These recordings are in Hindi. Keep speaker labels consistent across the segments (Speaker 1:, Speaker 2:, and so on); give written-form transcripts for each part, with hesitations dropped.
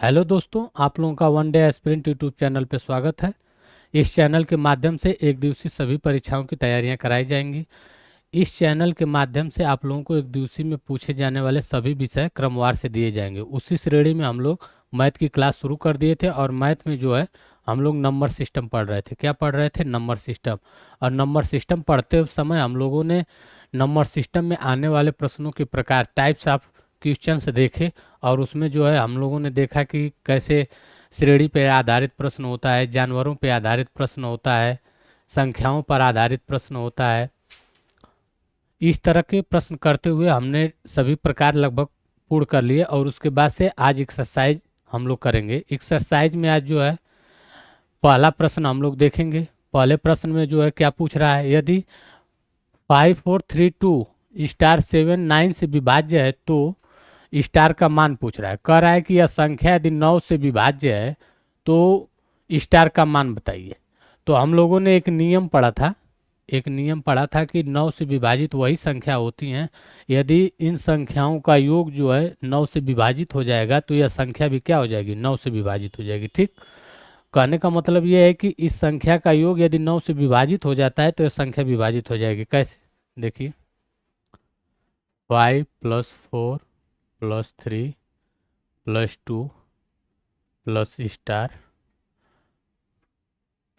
Speaker 1: हेलो दोस्तों, आप लोगों का one day aspirant YouTube channel पे स्वागत है। इस चैनल के माध्यम से एक दिवसीय सभी परीक्षाओं की तैयारियां कराई जाएंगी। इस चैनल के माध्यम से आप लोगों को एक दिवसीय में पूछे जाने वाले सभी विषय क्रमवार से दिए जाएंगे। उसी श्रेणी में हम लोग मैथ की क्लास शुरू कर दिए थे और मैथ में जो है हम लोग नंबर सिस्टम पढ़ रहे थे। क्या पढ़ रहे थे? Number system. और नंबर सिस्टम पढ़ते समय हम लोगों ने नंबर सिस्टम में आने वाले प्रश्नों के प्रकार, टाइप्स ऑफ क्वेश्चंस देखे। और उसमें जो है हम लोगों ने देखा कि कैसे श्रेणी पे आधारित प्रश्न होता है, जानवरों पे आधारित प्रश्न होता है, संख्याओं पर आधारित प्रश्न होता है। इस तरह के प्रश्न करते हुए हमने सभी प्रकार लगभग पूर्ण कर लिए। और उसके बाद से आज एक्सरसाइज हम लोग करेंगे। एक्सरसाइज में आज जो है पहला प्रश्न हम लोग देखेंगे। पहले प्रश्न में जो है क्या पूछ रहा है, यदि 5432*7 9 से विभाज्य है तो स्टार का मान पूछ रहा है। कह रहा है कि यह संख्या यदि 9 से विभाज्य है तो स्टार का मान बताइए। तो हम लोगों ने एक नियम पढ़ा था कि 9 से विभाजित वही संख्या होती हैं। यदि इन संख्याओं का योग जो है 9 से विभाजित हो जाएगा तो यह संख्या भी क्या हो जाएगी? 9 से विभाजित हो जाएगी। ठीक, कहने का मतलब यह है कि इस संख्या का योग यदि 9 से विभाजित हो जाता है तो यह संख्या विभाजित हो जाएगी। कैसे? देखिए, 5+4+3+2 प्लस स्टार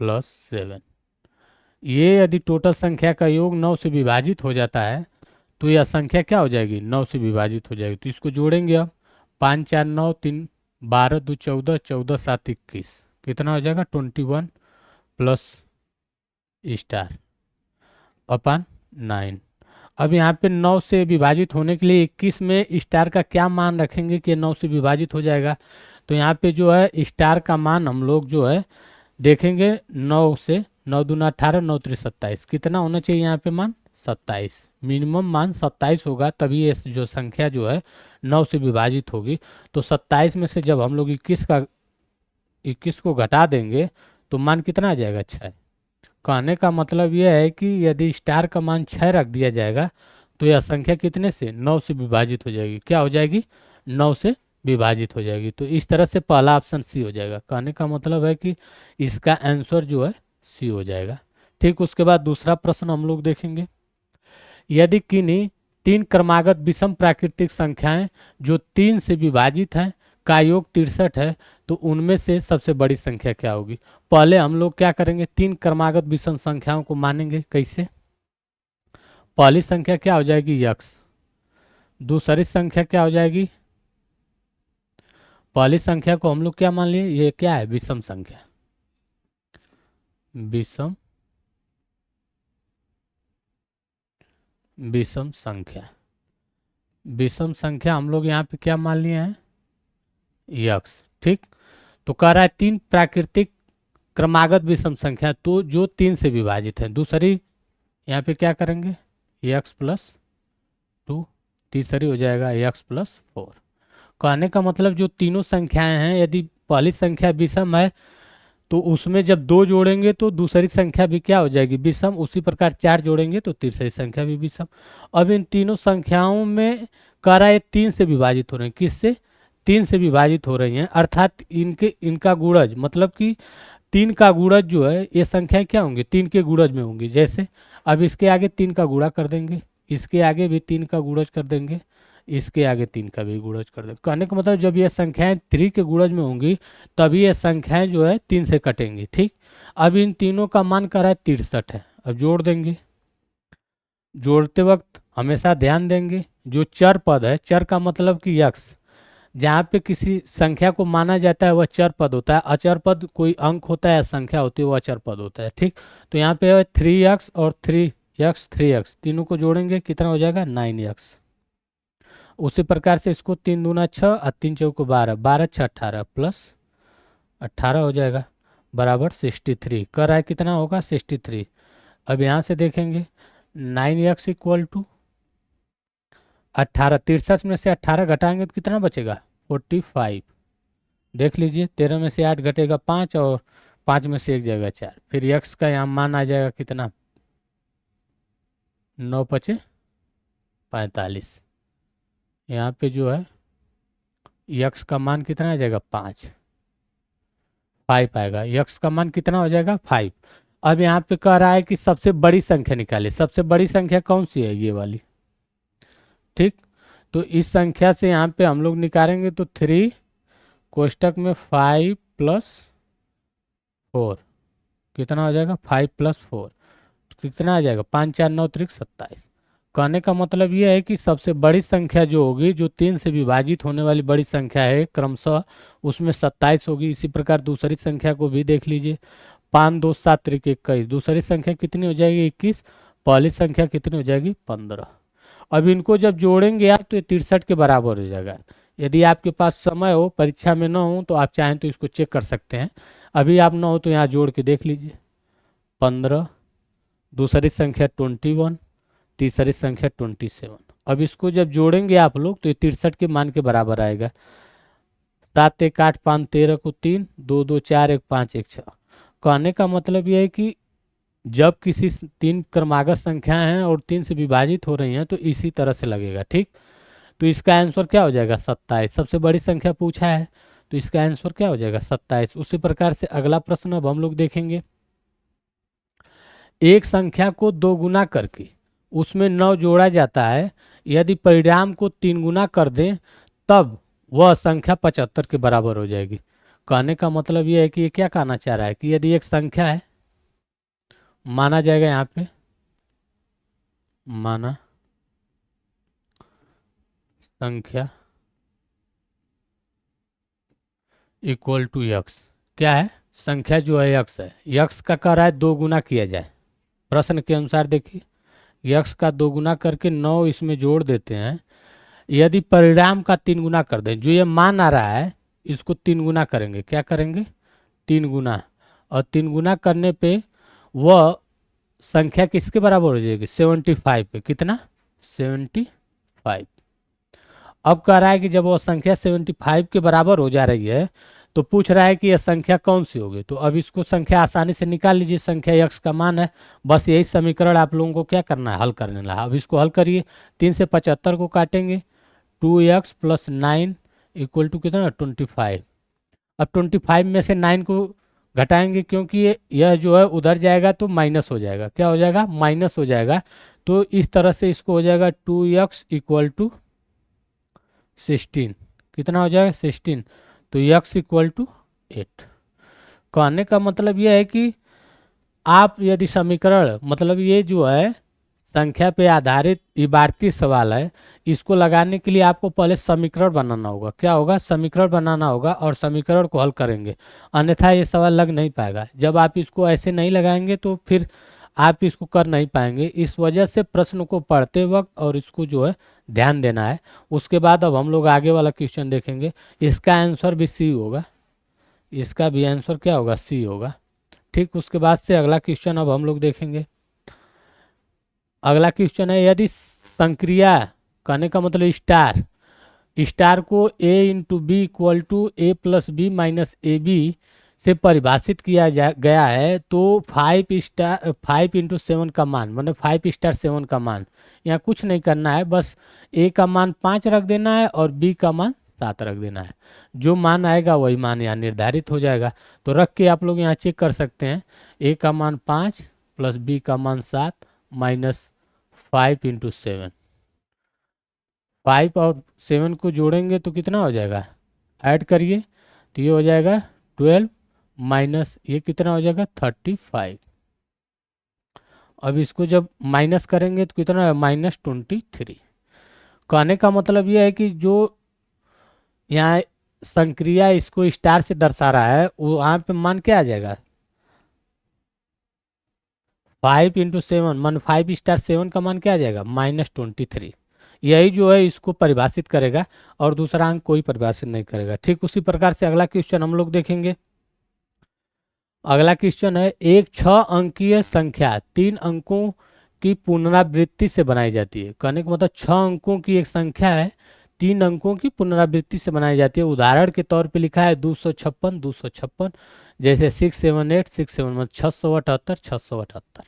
Speaker 1: +7, ये यदि टोटल संख्या का योग 9 से विभाजित हो जाता है तो यह संख्या क्या हो जाएगी? 9 से विभाजित हो जाएगी। तो इसको जोड़ेंगे अब। 5 4 9 3 12 2 14, 14 7 21, कितना हो जाएगा? 21 प्लस स्टार अपन 9। अब यहाँ पे 9 से विभाजित होने के लिए 21 में स्टार का क्या मान रखेंगे कि 9 से विभाजित हो जाएगा? तो यहाँ पे जो है स्टार का मान हम लोग जो है देखेंगे 9 से। 9 दूना 18, 9 3 27, कितना होना चाहिए यहाँ पे मान? 27। मिनिमम मान 27 होगा, तभी ये जो संख्या जो है 9 से विभाजित होगी। तो 27 में से जब हम लोग 21 को घटा देंगे तो मान कितना आ जाएगा? 6। कहने का मतलब यह है कि यदि स्टार का मान 6 रख दिया जाएगा तो यह संख्या कितने से? 9 से विभाजित हो जाएगी। क्या हो जाएगी? 9 से विभाजित हो जाएगी। तो इस तरह से पहला ऑप्शन सी हो जाएगा। कहने का मतलब है कि इसका आंसर जो है सी हो जाएगा। ठीक, उसके बाद दूसरा प्रश्न हम लोग देखेंगे। यदि किन्हीं 3 क्रमागत विषम प्राकृतिक संख्याएं जो 3 से विभाजित हैं का योग 63 है तो उनमें से सबसे बड़ी संख्या क्या होगी? पहले हम लोग क्या करेंगे? 3 क्रमागत विषम संख्याओं को मानेंगे। कैसे? पहली संख्या क्या हो जाएगी? यक्स। दूसरी संख्या क्या हो जाएगी? पहली संख्या को हम लोग क्या मान लिए? ये क्या है? विषम संख्या। विषम विषम संख्या। विषम संख्या हम लोग यहाँ पे क्या मान लिए हैं? यक्स। ठीक, तो कह रहा है 3 प्राकृतिक क्रमागत विषम संख्या तो जो 3 से विभाजित है। दूसरी यहाँ पे क्या करेंगे? x+2। तीसरी हो जाएगा x+4। कहने का मतलब जो तीनों संख्याएं हैं, यदि पहली संख्या विषम है तो उसमें जब 2 जोड़ेंगे तो दूसरी संख्या भी क्या हो जाएगी? विषम। उसी प्रकार 4 जोड़ेंगे तो तीसरी संख्या भी विषम। अब इन तीनों संख्याओं में कह रहा है 3 से विभाजित हो रहे हैं। किससे? 3 से विभाजित हो रही हैं, अर्थात इनका गुणज, मतलब कि 3 का गुणज जो है, ये संख्याएं क्या होंगी? 3 के गुणज में होंगी। जैसे अब इसके आगे 3 का गुणा कर देंगे, इसके आगे भी 3 का गुणज कर देंगे, इसके आगे 3 का भी गुणज कर देंगे। कहने का मतलब जब ये संख्याएं 3 के गुणज में होंगी तभी ये संख्याएं जो है 3 से कटेंगी। ठीक, अब इन तीनों का मान कर रहा है 63 है। अब जोड़ देंगे। जोड़ते वक्त हमेशा ध्यान देंगे जो चर पद है, चर का मतलब कि यक्स, जहाँ पे किसी संख्या को माना जाता है वह चर पद होता है। अचर पद कोई अंक होता है या संख्या होती है, वह अचर पद होता है। ठीक, तो यहाँ पे 3x और 3x, 3x तीनों को जोड़ेंगे, कितना हो जाएगा? 9x। उसी प्रकार से इसको 3 दूना 6 और 3 चौको 12, 12 6 18 प्लस 18 हो जाएगा बराबर 63। कर रहा है कितना होगा? 63। अब यहाँ से देखेंगे 9x इक्वल टू 18, 63 में से 18 घटाएंगे तो कितना बचेगा? 45। देख लीजिए, 13 में से 8 घटेगा 5 और 5 में से 1 जाएगा 4। फिर यक्स का यहाँ मान आ जाएगा कितना? 9 × 5 = 45। यहाँ पे जो है यक्स का मान कितना आ जाएगा 5, 5 आएगा। यक्स का मान कितना हो जाएगा 5। अब यहाँ पे कह रहा है कि सबसे बड़ी संख्या निकाले। सबसे बड़ी संख्या कौन सी है, ये वाली, ठीक। तो इस संख्या से यहाँ पे हम लोग निकालेंगे तो 3 कोष्टक में 5+4 कितना हो जाएगा, 5+4 कितना आ जाएगा, 5×4=9=27। कहने का मतलब ये है कि सबसे बड़ी संख्या जो होगी, जो 3 से विभाजित होने वाली बड़ी संख्या है क्रमशः, उसमें 27 होगी। इसी प्रकार दूसरी संख्या को भी देख लीजिए, 5×2=7=21। दूसरी संख्या कितनी हो जाएगी 21। पहली संख्या कितनी हो जाएगी 15। अब इनको जब जोड़ेंगे आप तो ये 63 के बराबर हो जाएगा। यदि आपके पास समय हो, परीक्षा में ना हो, तो आप चाहें तो इसको चेक कर सकते हैं। अभी आप ना हो तो यहाँ जोड़ के देख लीजिए, 15, दूसरी संख्या 21, तीसरी संख्या 27। अब इसको जब जोड़ेंगे आप लोग तो ये 63 के मान के बराबर आएगा। 7 1 8 5 13 को 3, 2 2 4 1 5 1 6। कहने का मतलब ये है कि जब किसी 3 क्रमागत संख्या हैं और 3 से विभाजित हो रही हैं तो इसी तरह से लगेगा, ठीक। तो इसका आंसर क्या हो जाएगा 27। सबसे बड़ी संख्या पूछा है तो इसका आंसर क्या हो जाएगा 27। उसी प्रकार से अगला प्रश्न अब हम लोग देखेंगे। एक संख्या को 2 गुना करके उसमें 9 जोड़ा जाता है। यदि परिणाम को 3 गुना कर दें तब वह संख्या 75 के बराबर हो जाएगी। कहने का मतलब यह है कि ये क्या कहना चाह रहा है कि यदि एक संख्या है, माना जाएगा यहाँ पे, माना संख्या इक्वल टू यक्स। क्या है, संख्या जो है यक्स है, यक्स का कह रहा है 2 गुना किया जाए। प्रश्न के अनुसार देखिए, यक्स का 2 गुना करके 9 इसमें जोड़ देते हैं। यदि परिणाम का 3 गुना कर दें, जो ये मान आ रहा है इसको 3 गुना करेंगे। क्या करेंगे 3 गुना, और 3 गुना करने पे वह संख्या किसके बराबर हो जाएगी 75 पे। कितना 75। अब कह रहा है कि जब वो संख्या 75 के बराबर हो जा रही है तो पूछ रहा है कि यह संख्या कौन सी होगी। तो अब इसको संख्या आसानी से निकाल लीजिए, संख्या यक्स का मान है। बस यही समीकरण आप लोगों को क्या करना है, हल करने लगा। अब इसको हल करिए, 3 से 75 को काटेंगे, 2x + 9 = कितना 25। अब 25 में से 9 को घटाएंगे क्योंकि यह जो है उधर जाएगा तो माइनस हो जाएगा। क्या हो जाएगा, माइनस हो जाएगा। तो इस तरह से इसको हो जाएगा 2x = 16। कितना हो जाएगा 16। तो x = 8। कहने का मतलब यह है कि आप यदि समीकरण, मतलब ये जो है संख्या पे आधारित इबारती सवाल है, इसको लगाने के लिए आपको पहले समीकरण बनाना होगा। क्या होगा, समीकरण बनाना होगा और समीकरण को हल करेंगे, अन्यथा ये सवाल लग नहीं पाएगा। जब आप इसको ऐसे नहीं लगाएंगे तो फिर आप इसको कर नहीं पाएंगे। इस वजह से प्रश्न को पढ़ते वक्त और इसको जो है ध्यान देना है। उसके बाद अब हम लोग आगे वाला क्वेश्चन देखेंगे। इसका आंसर भी सी होगा, इसका भी आंसर क्या होगा, सी होगा, ठीक। उसके बाद से अगला क्वेश्चन अब हम लोग देखेंगे। अगला क्वेश्चन है, यदि संक्रिया, कहने का मतलब स्टार को a×b = a+b-ab से परिभाषित किया गया है तो 5×7 का मान, मतलब 5*7 का मान, यहाँ कुछ नहीं करना है, बस a का मान 5 रख देना है और b का मान 7 रख देना है। जो मान आएगा वही मान यहाँ निर्धारित हो जाएगा। तो रख के आप लोग यहाँ चेक कर सकते हैं, a का मान 5 + b का मान 7 - 5×7। 5 और 7 को जोड़ेंगे तो कितना हो जाएगा, ऐड करिए तो ये हो जाएगा 12 माइनस ये कितना हो जाएगा 35। अब इसको जब माइनस करेंगे तो कितना है -23। कहने का मतलब ये है कि जो यहाँ संक्रिया इसको स्टार से दर्शा रहा है वो यहाँ पे मान क्या आ जाएगा 5×7 मान 5*7 का मान क्या आ जाएगा -23। यही जो है इसको परिभाषित करेगा और दूसरा अंक कोई परिभाषित नहीं करेगा, ठीक। उसी प्रकार से अगला क्वेश्चन हम लोग देखेंगे। अगला क्वेश्चन है, एक 6 अंकीय संख्या 3 अंकों की पुनरावृत्ति से बनाई जाती है। कहने का मतलब 6 अंकों की एक संख्या है, 3 अंकों की पुनरावृत्ति से बनाई जाती है। उदाहरण के तौर पे लिखा है 256 256, जैसे 678 678 678 678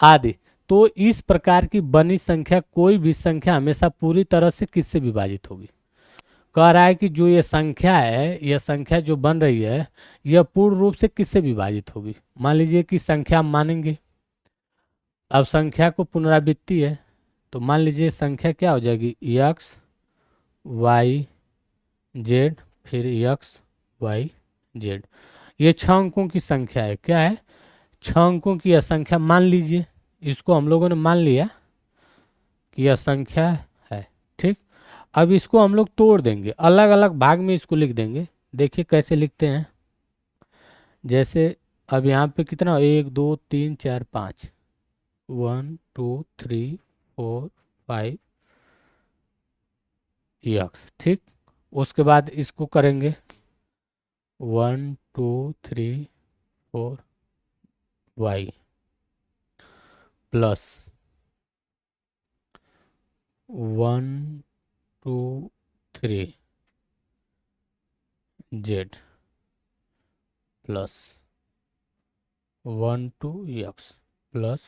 Speaker 1: आदि। तो इस प्रकार की बनी संख्या, कोई भी संख्या हमेशा पूरी तरह से किससे विभाजित होगी। कह रहा है कि जो ये संख्या है, यह संख्या जो बन रही है, यह पूर्ण रूप से किससे विभाजित होगी। मान लीजिए कि संख्या हम मानेंगे, अब संख्या को पुनरावृत्ति है, तो मान लीजिए संख्या क्या हो जाएगी, एक्स वाई जेड, फिर एक्स वाई जेड। ये 6 अंकों की संख्या है। क्या है, 6 अंकों की यह संख्या मान लीजिए, इसको हम लोगों ने मान लिया कि यह संख्या है। ठीक, अब इसको हम लोग तोड़ देंगे, अलग अलग भाग में इसको लिख देंगे। देखिए कैसे लिखते हैं, जैसे अब यहाँ पे कितना, 1 2 3 4 5, 1 2 3 4 5 एक्स। ठीक, उसके बाद इसको करेंगे 1 2 3 4 Y plus 1 2 3 Z plus 1 2 X plus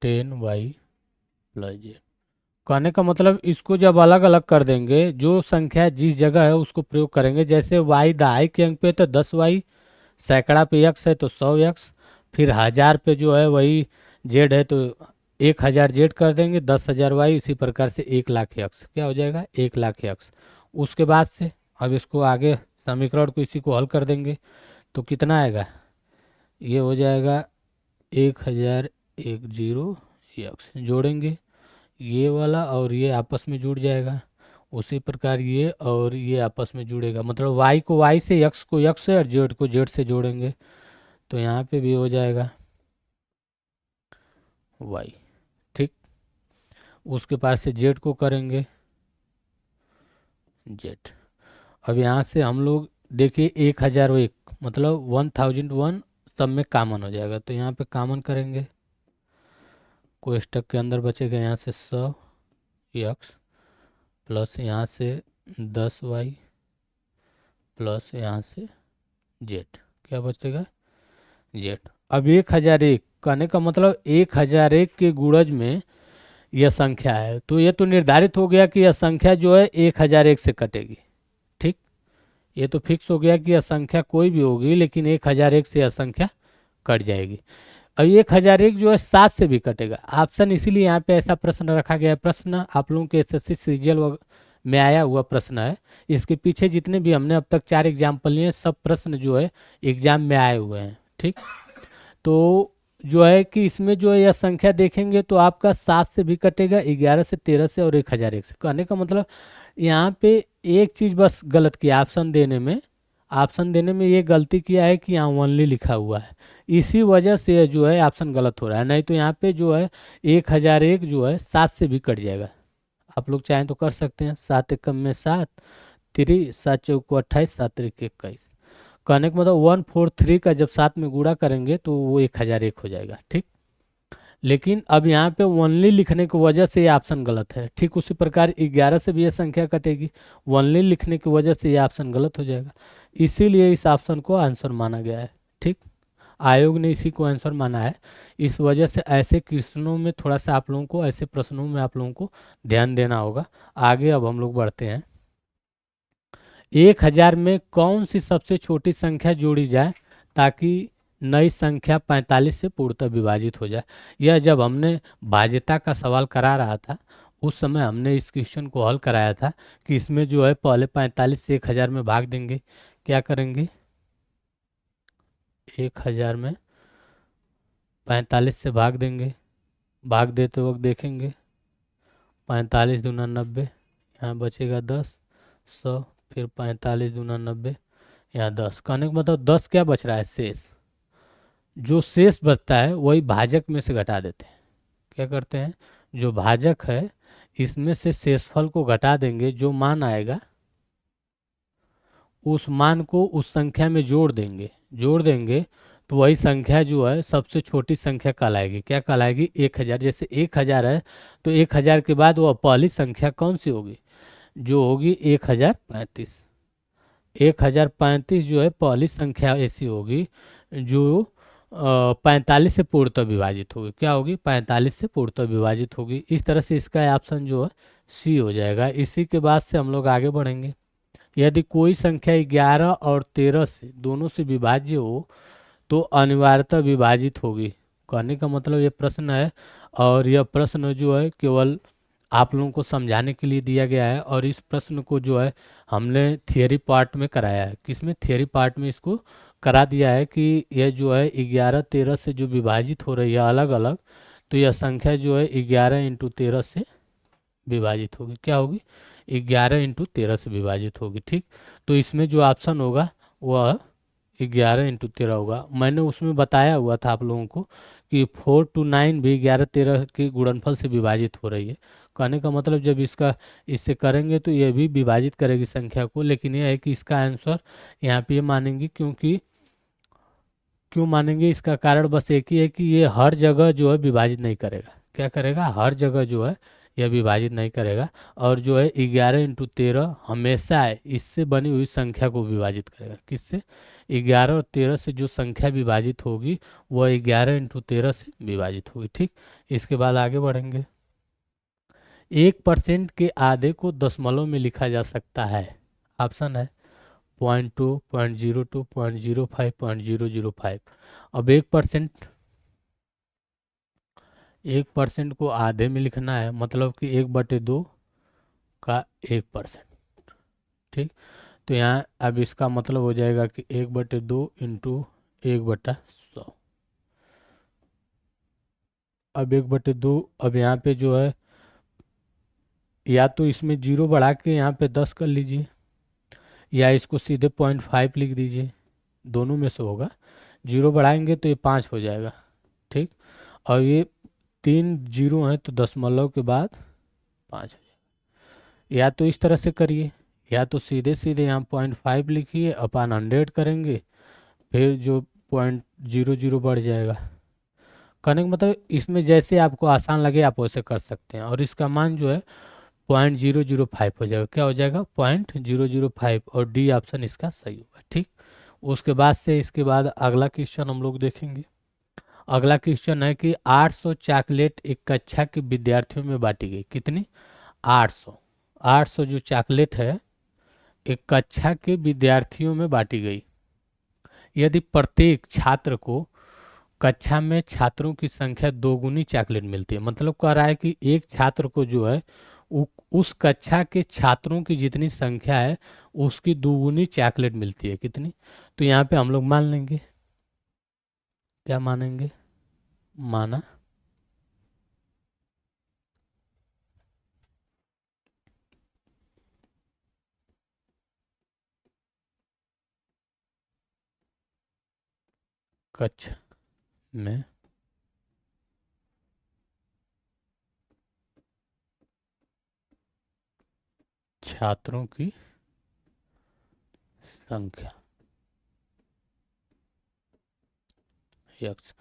Speaker 1: 10 Y plus Z. कहने का मतलब इसको जब अलग अलग कर देंगे, जो संख्या जिस जगह है उसको प्रयोग करेंगे। जैसे वाई दहाई के अंक पे तो 10 वाई, सैकड़ा पे एक्स है तो 100 एक्स, फिर 1000 पे जो है वही जेड है तो 1000 जेड कर देंगे, 10,000 वाई, इसी प्रकार से 1,00,000 एक्स क्या हो जाएगा, 1,00,000 एक्स। उसके बाद से अब इसको आगे समीकरण को इसी को हल कर देंगे तो कितना आएगा, ये हो जाएगा 1010 एक्स। जोड़ेंगे ये वाला और ये आपस में जुड़ जाएगा, उसी प्रकार ये और ये आपस में जुड़ेगा, मतलब y को y से, x को x से और z को z से जोड़ेंगे तो यहाँ पे भी हो जाएगा y। ठीक, उसके पास से z को करेंगे z। अब यहाँ से हम लोग देखिए 1001 मतलब 1001 सब में कॉमन हो जाएगा, तो यहाँ पे कॉमन करेंगे, कोष्टक के अंदर बचेगा यहाँ से 100 एक्स प्लस यहाँ से 10 वाई प्लस यहाँ से जेड, क्या बचेगा जेड। अब 1001 कहने का मतलब 1001 के गुणज में यह संख्या है, तो यह तो निर्धारित हो गया कि यह संख्या जो है 1001 से कटेगी। ठीक, ये तो फिक्स हो गया कि यह संख्या कोई भी होगी लेकिन 1001 से यह संख्या कट जाएगी। अब 1001 जो है 7 से भी कटेगा ऑप्शन, इसीलिए यहाँ पे ऐसा प्रश्न रखा गया है। प्रश्न आप लोगों के एसएससी सीजीएल में आया हुआ प्रश्न है। इसके पीछे जितने भी हमने अब तक 4 एग्जाम्पल लिए सब प्रश्न जो है एग्जाम में आए हुए हैं। ठीक, तो जो है कि इसमें जो है यह संख्या देखेंगे तो आपका 7 से भी कटेगा, 11 से, 13 से और 1001 से। कहने का मतलब यहाँ पे एक चीज़ बस गलत किया ऑप्शन देने में ये गलती किया है कि यहाँ ओनली लिखा हुआ है, इसी वजह से जो है ऑप्शन गलत हो रहा है। नहीं तो यहाँ पे जो है 1001 जो है 7 से भी कट जाएगा। आप लोग चाहें तो कर सकते हैं, 7 एकम में 7, 3 7 चौको 28, 7 त्रिक 21। कहने का मतलब 143 का जब 7 में गुणा करेंगे तो वो 1001 हो जाएगा। ठीक, लेकिन अब यहाँ पे ओनली लिखने की वजह से ये ऑप्शन गलत है। ठीक, उसी प्रकार 11 से भी ये संख्या कटेगी, ओनली लिखने की वजह से ये ऑप्शन गलत हो जाएगा, इसीलिए इस ऑप्शन को आंसर माना गया है। ठीक, आयोग ने इसी को आंसर माना है। इस वजह से ऐसे क्वेश्चनों में थोड़ा सा आप लोगों को, ऐसे प्रश्नों में आप लोगों को ध्यान देना होगा। आगे अब हम लोग बढ़ते हैं। 1000 में कौन सी सबसे छोटी संख्या जोड़ी जाए ताकि नई संख्या 45 से पूर्णतः विभाजित हो जाए। यह जब हमने भाज्यता का सवाल करा रहा था उस समय हमने इस क्वेश्चन को हल कराया था कि इसमें जो है पहले 45 से 1000 में भाग देंगे। क्या करेंगे, 1000 में 45 से भाग देंगे, भाग देते वक्त देखेंगे 45 दूना 90, यहाँ बचेगा 10, 100, फिर 45 दूना 90, यहाँ 10। कहने का मतलब 10 क्या बच रहा है, शेष। जो शेष बचता है वही भाजक में से घटा देते हैं। क्या करते हैं, जो भाजक है इसमें से शेषफल को घटा देंगे, जो मान आएगा उस मान को उस संख्या में जोड़ देंगे तो वही संख्या जो है सबसे छोटी संख्या कहलाएगी। क्या कहलाएगी, 1000। जैसे 1000 है तो 1000 के बाद वो पहली संख्या कौन सी होगी, जो होगी 1035। 1035 जो है पहली संख्या ऐसी होगी जो 45 से पूर्णतः विभाजित होगी। क्या होगी? 45 से पूर्णतः विभाजित होगी। इस तरह से इसका ऑप्शन जो है सी हो जाएगा। इसी के बाद से हम लोग आगे बढ़ेंगे। यदि कोई संख्या 11 और 13 से दोनों से विभाज्य हो तो अनिवार्यतः विभाजित होगी। कहने का मतलब ये प्रश्न है, और यह प्रश्न जो है केवल आप लोगों को समझाने के लिए दिया गया है। और इस प्रश्न को जो है हमने थियरी पार्ट में कराया है। किसमें? थियरी पार्ट में इसको करा दिया है कि यह जो है 11 13 से जो विभाजित हो रही है अलग अलग, तो यह संख्या जो है 11 इंटू 13 से विभाजित होगी। क्या होगी? 11 इंटू 13 से विभाजित होगी। ठीक, तो इसमें जो ऑप्शन होगा वह 11 इंटू 13 होगा। मैंने उसमें बताया हुआ था आप लोगों को कि 4 to 9 भी 11 13 के गुणनफल से विभाजित हो रही है। कहने का मतलब जब इसका इससे करेंगे तो यह भी विभाजित करेगी संख्या को, लेकिन यह है कि इसका आंसर यहाँ पे ये मानेंगे। क्योंकि क्यों मानेंगे? इसका कारण बस एक ही है कि ये हर जगह जो है विभाजित नहीं करेगा। क्या करेगा? हर जगह जो है यह विभाजित नहीं करेगा। और जो है 11 इंटू 13 हमेशा इससे बनी हुई संख्या को विभाजित करेगा। किससे? 11 और 13 से जो संख्या विभाजित होगी वह 11 इंटू 13 से विभाजित होगी। ठीक, इसके बाद आगे बढ़ेंगे। 1% के आधे को दशमलव में लिखा जा सकता है। ऑप्शन है 0.2, 0.02, 0.05, 0.005। अब 1% को आधे में लिखना है, मतलब कि 1/2 का 1%। ठीक, तो यहाँ अब इसका मतलब हो जाएगा कि 1/2 इंटू 1/100। अब 1/2, अब यहाँ पे जो है या तो इसमें जीरो बढ़ा के यहाँ पे 10 कर लीजिए, या इसको सीधे 0.5 लिख दीजिए। दोनों में से होगा। जीरो बढ़ाएंगे तो ये 5 हो जाएगा। ठीक, और ये 3 जीरो हैं तो दशमलव के बाद 5 हो जाएगा। या तो इस तरह से करिए, या तो सीधे सीधे यहाँ 0.5 लिखिए, अपन 100 करेंगे, फिर जो 0.00 बढ़ जाएगा। कहने का मतलब इसमें जैसे आपको आसान लगे आप वैसे कर सकते हैं। और इसका मान जो है 0.005 हो जाएगा। क्या हो जाएगा? 0.005। और डी ऑप्शन इसका सही होगा। ठीक, उसके बाद से इसके बाद अगला क्वेश्चन हम लोग देखेंगे। अगला क्वेश्चन है कि 800 चॉकलेट एक कक्षा के विद्यार्थियों में बांटी गई। कितनी? 800। 800 जो चॉकलेट है एक कक्षा के विद्यार्थियों में बांटी गई। यदि प्रत्येक छात्र को कक्षा में छात्रों की संख्या दोगुनी चॉकलेट मिलती है, मतलब कह रहा है कि एक छात्र को जो है उस कक्षा के छात्रों की जितनी संख्या है उसकी दोगुनी चॉकलेट मिलती है। कितनी? तो यहाँ पे हम लोग मान लेंगे। क्या मानेंगे? माना कक्षा में छात्रों की संख्या यक्स।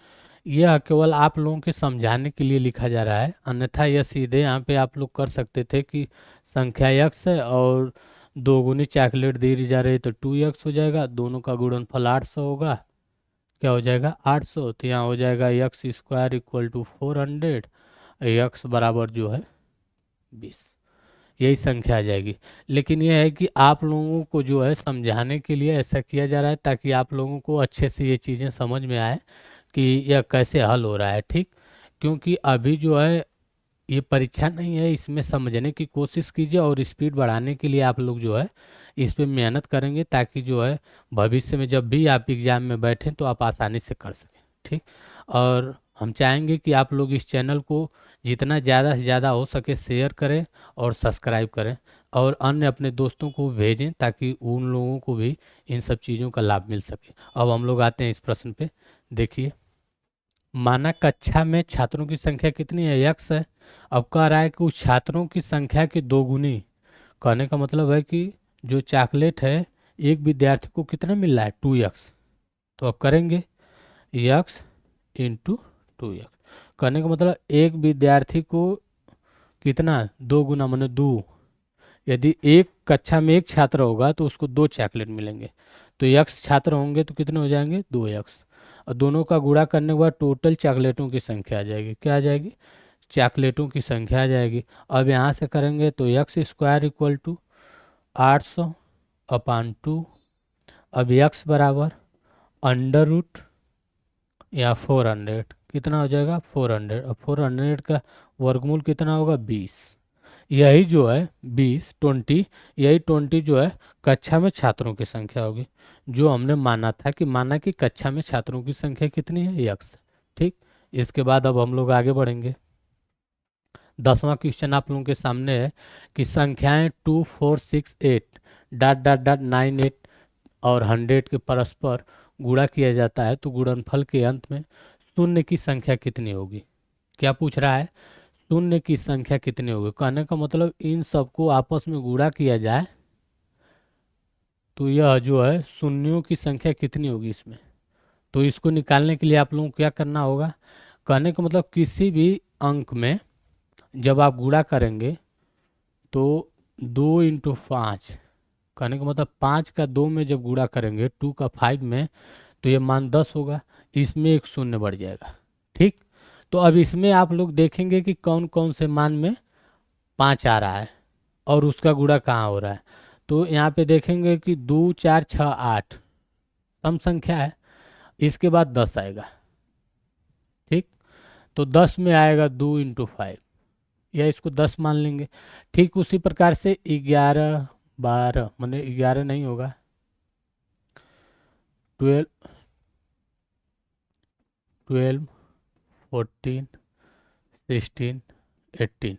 Speaker 1: यह केवल आप लोगों के समझाने के लिए लिखा जा रहा है, अन्यथा यह सीधे यहाँ पे आप लोग कर सकते थे कि संख्या यक्स है और दोगुनी चॉकलेट दी जा रही है तो 2x हो जाएगा। दोनों का गुणनफल 800 होगा। क्या हो जाएगा? 800। तो यहाँ हो जाएगा x² इक्वल टू 400। यक्स बराबर जो है 20। यही संख्या आ जाएगी। लेकिन यह है कि आप लोगों को जो है समझाने के लिए ऐसा किया जा रहा है ताकि आप लोगों को अच्छे से ये चीज़ें समझ में आए कि यह कैसे हल हो रहा है। ठीक, क्योंकि अभी जो है ये परीक्षा नहीं है, इसमें समझने की कोशिश कीजिए और स्पीड बढ़ाने के लिए आप लोग जो है इस पे मेहनत करेंगे ताकि जो है भविष्य में जब भी आप एग्ज़ाम में बैठें तो आप आसानी से कर सकें। ठीक, और हम चाहेंगे कि आप लोग इस चैनल को जितना ज़्यादा से ज़्यादा हो सके शेयर करें और सब्सक्राइब करें और अन्य अपने दोस्तों को भेजें ताकि उन लोगों को भी इन सब चीज़ों का लाभ मिल सके। अब हम लोग आते हैं इस प्रश्न पे। देखिए, माना कक्षा में छात्रों की संख्या कितनी है? यक्स है। अब कह रहा है कि उस छात्रों की संख्या की दोगुनी। कहने का मतलब है कि जो चॉकलेट है एक विद्यार्थी को कितना मिल रहा है? 2x। तो अब करेंगे यक्स इंटू 2x। कहने का मतलब एक विद्यार्थी को कितना? 2 गुना माने 2। यदि एक कक्षा में एक छात्र होगा तो उसको 2 चॉकलेट मिलेंगे। तो यक्स छात्र होंगे तो कितने हो जाएंगे? 2x। और दोनों का गुणा करने के बाद टोटल चॉकलेटों की संख्या आ जाएगी। क्या आ जाएगी? चॉकलेटों की संख्या आ जाएगी। अब यहाँ से करेंगे तो एक्स स्क्वायर इक्वल टू 800/2। अब एक्स बराबर अंडर रूट या 400, कितना हो जाएगा? 400। अब 400 का वर्गमूल कितना होगा? 20। यही जो है 20 यही 20 जो है कक्षा में छात्रों की संख्या होगी, जो हमने माना कि कक्षा में छात्रों की संख्या कितनी है? यक्स। ठीक। इसके बाद अब हम लोग आगे बढ़ेंगे। 10वां क्वेश्चन आप लोगों के सामने है कि संख्याएं 2 4 6 8 डॉट डॉट डॉट 9 8 और 100 के परस्पर गुणा किया जाता है तो गुणनफल के अंत में शून्य की संख्या कितनी होगी? क्या पूछ रहा है? शून्य की संख्या कितनी होगी। कहने का मतलब इन सबको आपस में गुणा किया जाए तो यह जो है शून्यों की संख्या कितनी होगी इसमें। तो इसको निकालने के लिए आप लोगों को क्या करना होगा? कहने का मतलब किसी भी अंक में जब आप गुणा करेंगे तो 2 × 5, कहने का मतलब 5 का 2 में जब गुणा करेंगे 2 का 5 में तो ये मान 10 होगा। इसमें एक शून्य बढ़ जाएगा। ठीक। तो अब इसमें आप लोग देखेंगे कि कौन कौन से मान में 5 आ रहा है और उसका गुणा कहाँ हो रहा है। तो यहाँ पे देखेंगे कि 2 4 6 8 सम संख्या है, इसके बाद 10 आएगा। ठीक। तो 10 में आएगा 2 × 5, या इसको 10 मान लेंगे। ठीक उसी प्रकार से 11 12 माने 11 नहीं होगा, 12 12 14 16 18।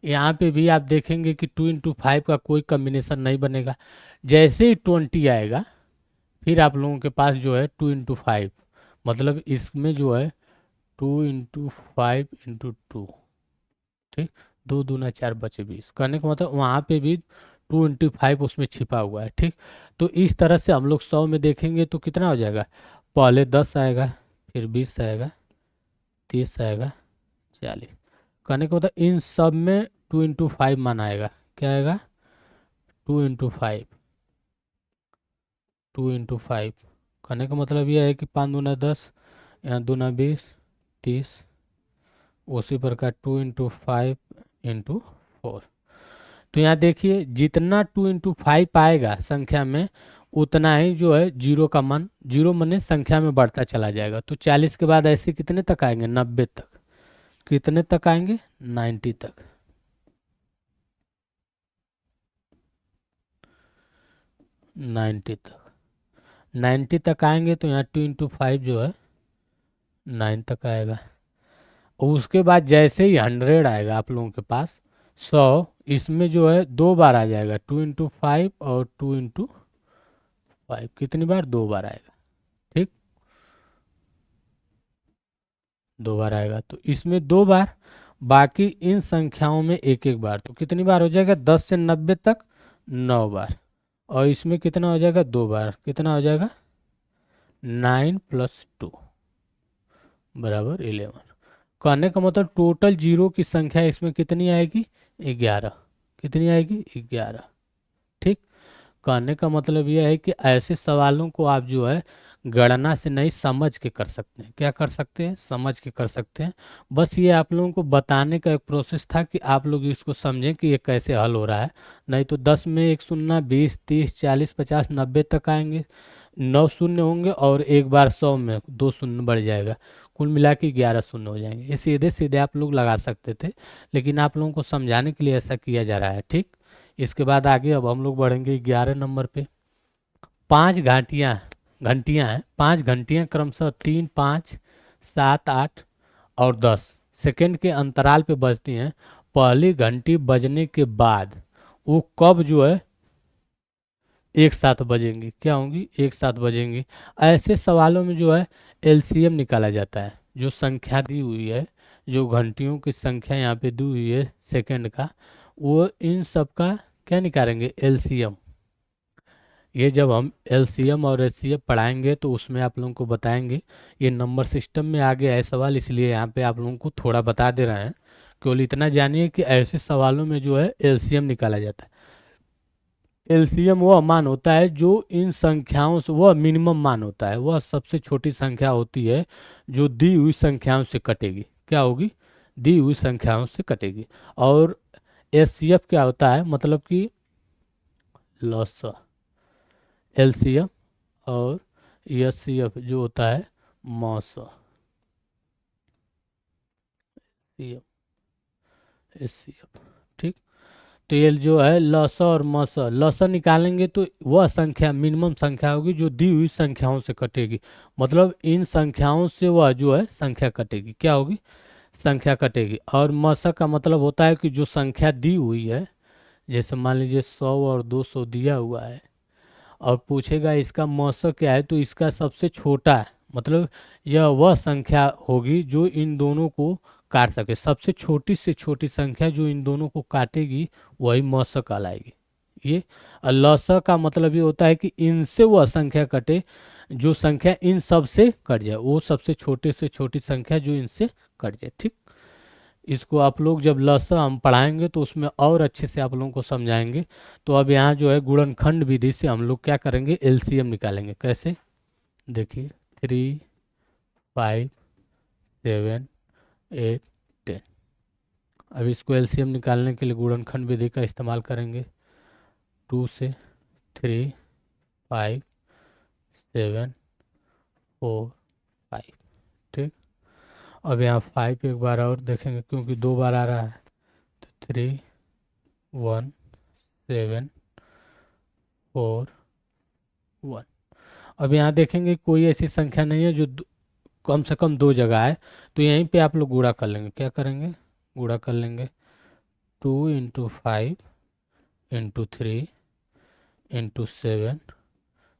Speaker 1: यहाँ पे भी आप देखेंगे कि 2 × 5 का कोई कम्बिनेशन नहीं बनेगा। जैसे ही 20 आएगा फिर आप लोगों के पास जो है 2 × 5, मतलब इसमें जो है 2 × 5 × 2। ठीक। 2 दूना 4 बचे 20, कहने का मतलब वहाँ पे भी 2 × 5 उसमें छिपा हुआ है। ठीक। तो इस तरह से हम लोग 100 में देखेंगे तो कितना हो जाएगा? पहले 10 आएगा, फिर 20 आएगा, 30 आएगा, 40। कहने का मतलब इन सब में 2 × 5 मान आएगा। क्या आएगा? 2 × 5, 2 × 5। कहने का मतलब यह है कि 5 दूना 10, यहाँ दूना 20, 30। उसी प्रकार 2 × 5 × 4। तो यहाँ देखिए जितना 2 × 5 आएगा संख्या में उतना ही जो है जीरो का मान, जीरो माने संख्या में बढ़ता चला जाएगा। तो 40 के बाद ऐसे कितने तक आएंगे? 90 तक। कितने तक आएंगे? 90 तक। 90 तक। 90 तक आएंगे तो यहाँ 2 × 5 जो है 9 तक आएगा। और उसके बाद जैसे ही 100 आएगा आप लोगों के पास 100, इसमें जो है 2 बार आ जाएगा 2 × 5 और 2 × 5। कितनी बार? 2 बार आएगा। ठीक। 2 बार आएगा तो इसमें 2 बार, बाकी इन संख्याओं में एक एक बार। तो कितनी बार हो जाएगा? 10 से 90 तक 9 बार। और इसमें कितना हो जाएगा? 2 बार। कितना हो जाएगा? 9 + 2 = 11। कहने का मतलब टोटल जीरो की संख्या इसमें कितनी आएगी? 11। कितनी आएगी? 11। ठीक। कहने का मतलब यह है कि ऐसे सवालों को आप जो है गणना से नहीं समझ के कर सकते हैं। क्या कर सकते हैं? समझ के कर सकते हैं। बस ये आप लोगों को बताने का एक प्रोसेस था कि आप लोग इसको समझें कि ये कैसे हल हो रहा है। नहीं तो 10 में एक शून्य, 20 30 40 50 90 तक आएंगे, 9 शून्य होंगे और एक बार 100 में 2 शून्य बढ़ जाएगा, कुल मिला के 11 शून्य हो जाएंगे। ये सीधे सीधे आप लोग लगा सकते थे, लेकिन आप लोगों को समझाने के लिए ऐसा किया जा रहा है। ठीक। इसके बाद आगे अब हम लोग बढ़ेंगे 11 नंबर पे। 5 घंटियाँ हैं। 5 घंटियाँ क्रमशः 3 5 7 8 और 10 सेकेंड के अंतराल पे बजती हैं। पहली घंटी बजने के बाद वो कब जो है एक साथ बजेंगी? क्या होंगी? एक साथ बजेंगी। ऐसे सवालों में जो है एलसीएम निकाला जाता है। जो संख्या दी हुई है, जो घंटियों की संख्या यहाँ पे दी हुई है सेकंड का, वो इन सब का क्या निकालेंगे? एलसीएम। ये जब हम एलसीएम और एचसीएफ पढ़ाएंगे तो उसमें आप लोगों को बताएंगे। ये नंबर सिस्टम में आ गया है सवाल, इसलिए यहाँ पे आप लोगों को थोड़ा बता दे रहे हैं। केवल इतना जानिए कि ऐसे सवालों में जो है एलसीएम निकाला जाता है। एलसीएम वह मान होता है जो इन संख्याओं से, वह मिनिमम मान होता है, वह सबसे छोटी संख्या होती है जो दी हुई संख्याओं से कटेगी। क्या होगी? दी हुई संख्याओं से कटेगी। और एचसीएफ क्या होता है? मतलब कि लॉसा, एलसीएम, और एचसीएफ जो होता है मौसा, एचसीएफ। ठीक। तो ये जो है लसा और मसा, लसा निकालेंगे तो वह संख्या मिनिमम संख्या होगी जो दी हुई संख्याओं से कटेगी। मतलब इन संख्याओं से वह जो है संख्या कटेगी। क्या होगी? संख्या कटेगी। और मसा का मतलब होता है कि जो संख्या दी हुई है, जैसे मान लीजिए 100 और 200 दिया हुआ है और पूछेगा इसका मौसक क्या है, तो इसका सबसे छोटा है, मतलब यह वह संख्या होगी जो इन दोनों को काट सके। सबसे छोटी से छोटी संख्या जो इन दोनों को काटेगी वही मौसक कहलाएगी। ये लौसक का मतलब ये होता है कि इनसे वह संख्या कटे जो संख्या इन सब से कट जाए, वो सबसे छोटे से छोटी संख्या जो इनसे कट जाए। ठीक। इसको आप लोग जब लसा हम पढ़ाएंगे तो उसमें और अच्छे से आप लोगों को समझाएंगे। तो अब यहाँ जो है गुणनखंड विधि से हम लोग क्या करेंगे? एलसीएम निकालेंगे। कैसे? देखिए, 3, 5, 7, 8, 10। अब इसको एलसीएम निकालने के लिए गुणनखंड विधि का इस्तेमाल करेंगे। 2 से 3, 5, 7, 4, 5। ठीक। अब यहाँ 5 एक बार और देखेंगे क्योंकि 2 बार आ रहा है। तो 3, 1, 7, 4, 1। अब यहाँ देखेंगे कोई ऐसी संख्या नहीं है जो कम से कम 2 जगह है, तो यहीं पे आप लोग गुणा कर लेंगे। क्या करेंगे? गुणा कर लेंगे। 2 × 5 × 3 × 7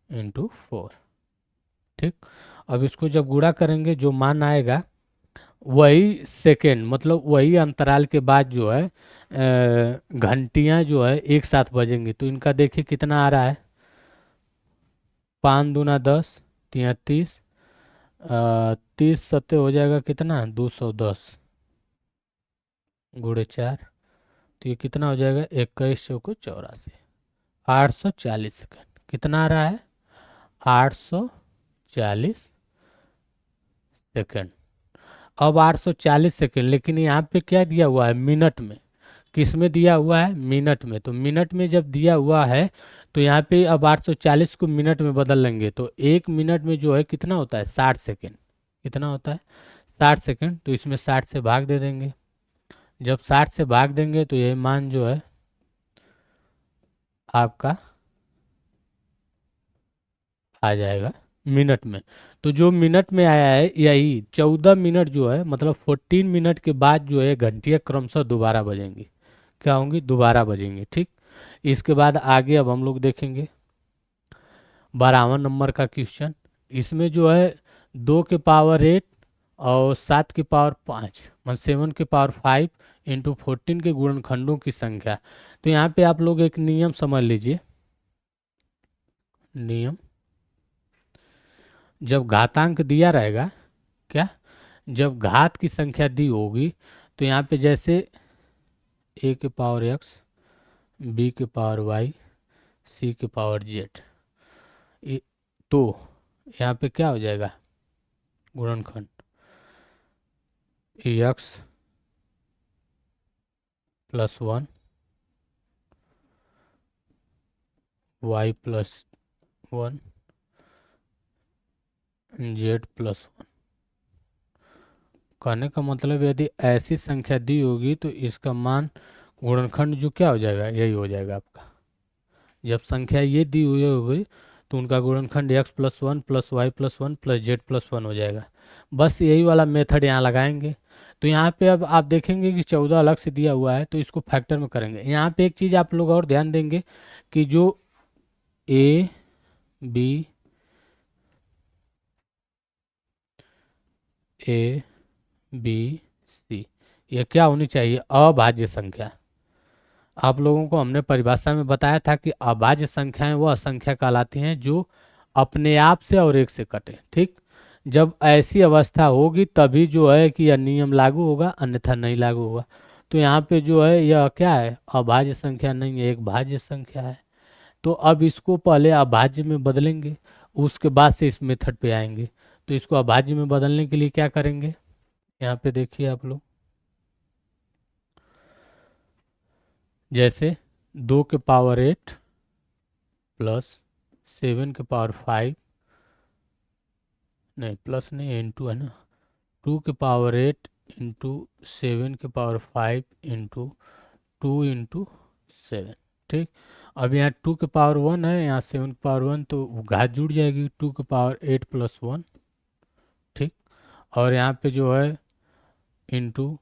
Speaker 1: × 4। ठीक। अब इसको जब गुणा करेंगे जो मान आएगा वही सेकेंड, मतलब वही अंतराल के बाद जो है घंटियां जो है एक साथ बजेंगी। तो इनका देखिए कितना आ रहा है। 5 दूना 10, 33, 30 सत्ते हो जाएगा कितना? 210 गुणे 4। तो ये कितना हो जाएगा? 21 चौको 84, 840 सेकेंड। कितना आ रहा है? 840 सेकेंड। अब 840 सेकेंड, लेकिन यहाँ पे क्या दिया हुआ है? मिनट में। किस में दिया हुआ है? मिनट में। तो मिनट में जब दिया हुआ है तो यहाँ पे अब 840 को मिनट में बदल लेंगे तो 1 मिनट में जो है कितना होता है? 60 सेकेंड। कितना होता है? 60 सेकेंड। तो इसमें 60 से भाग दे देंगे। जब 60 से भाग देंगे तो ये मान जो है आपका आ जाएगा मिनट में। तो जो मिनट में आया है यही 14 मिनट जो है, मतलब 14 मिनट के बाद जो है घंटियाँ क्रमशः दोबारा बजेंगी। क्या होंगी? दोबारा बजेंगी। ठीक। इसके बाद आगे अब हम लोग देखेंगे 52 नंबर का क्वेश्चन। इसमें जो है 2 के पावर 8 और 7 के पावर 5, मतलब 7 के पावर 5 × 14 के गुणनखंडों की संख्या। तो यहाँ पे आप लोग एक नियम समझ लीजिए। नियम, जब घातांक दिया रहेगा, क्या, जब घात की संख्या दी होगी तो यहाँ पे जैसे A के पावर X, B के पावर Y, C के पावर Z, तो यहाँ पे क्या हो जाएगा? गुणनखंड X+1 Y+1 Z+1। कहने का मतलब यदि ऐसी संख्या दी होगी तो इसका मान गुणनखंड जो क्या हो जाएगा? यही हो जाएगा आपका। जब संख्या ये दी हुई होगी तो उनका गुणनखंड X+1 +Y+1 Z+1 हो जाएगा। बस यही वाला मेथड यहाँ लगाएंगे। तो यहाँ पे अब आप देखेंगे कि 14 अलग से दिया हुआ है तो इसको फैक्टर में करेंगे। यहाँ पे एक चीज़ आप लोग और ध्यान देंगे कि जो A, B, C, ये क्या होनी चाहिए? अभाज्य संख्या। आप लोगों को हमने परिभाषा में बताया था कि अभाज्य संख्याएं वह संख्या कहलाती हैं जो अपने आप से और एक से कटे। ठीक। जब ऐसी अवस्था होगी तभी जो है कि यह नियम लागू होगा, अन्यथा नहीं लागू होगा। तो यहाँ पे जो है यह क्या है? अभाज्य संख्या नहीं है, एक भाज्य संख्या है। तो अब इसको पहले अभाज्य में बदलेंगे, उसके बाद से इस मेथड पे आएंगे। तो इसको अभाज्य में बदलने के लिए क्या करेंगे, यहाँ पे देखिए आप लोग, जैसे 2 के पावर 8 प्लस 7 के पावर 5, नहीं प्लस नहीं इंटू है ना, 2 के पावर 8 इंटू 7 के पावर 5 इंटू 2 इंटू 7। ठीक, अब यहाँ 2 के पावर 1 है, यहाँ 7 के पावर 1, तो घात जुड़ जाएगी, 2 के पावर 8 प्लस 1। ठीक, और यहाँ पे जो है इंटू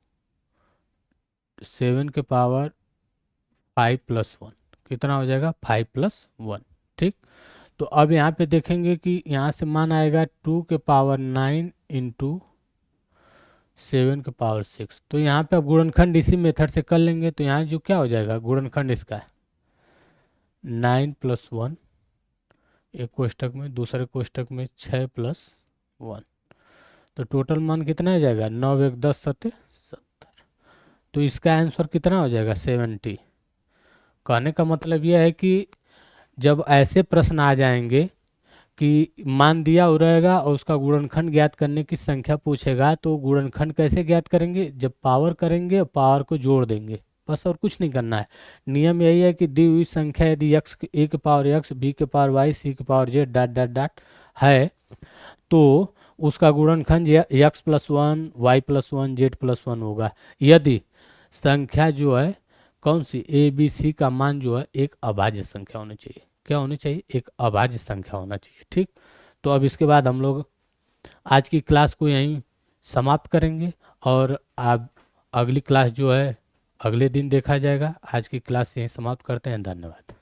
Speaker 1: 7 के पावर 5 प्लस 1, कितना हो जाएगा 5 + 1। ठीक, तो अब यहाँ पे देखेंगे कि यहाँ से मान आएगा 2 के पावर 9 इंटू 7 के पावर 6। तो यहाँ पे अब गुणनखंड इसी मेथड से कर लेंगे, तो यहाँ जो क्या हो जाएगा गुणनखंड इसका है 9 + 1, एक कोष्टक में, दूसरे कोष्टक में 6 + 1, तो टोटल मान कितना आ जाएगा 9 1 10 7 70। तो इसका आंसर कितना हो जाएगा 70। कहने का मतलब यह है कि जब ऐसे प्रश्न आ जाएंगे कि मान दिया हो रहेगा और उसका गुणनखंड ज्ञात करने की संख्या पूछेगा, तो गुणनखंड कैसे ज्ञात करेंगे, जब पावर करेंगे और पावर को जोड़ देंगे, बस और कुछ नहीं करना है। नियम यही है कि दी हुई संख्या यदि x a के पावर x, b के पावर y, c के power z dot dot dot है, तो उसका गुणनखंड x+1 y+1 z+1 होगा। यदि संख्या जो है कौन सी ए बी सी का मान जो है एक अभाज्य संख्या होनी चाहिए, क्या होनी चाहिए, एक अभाज्य संख्या होना चाहिए। ठीक, तो अब इसके बाद हम लोग आज की क्लास को यहीं समाप्त करेंगे, और अब अगली क्लास जो है अगले दिन देखा जाएगा। आज की क्लास यहीं समाप्त करते हैं, धन्यवाद।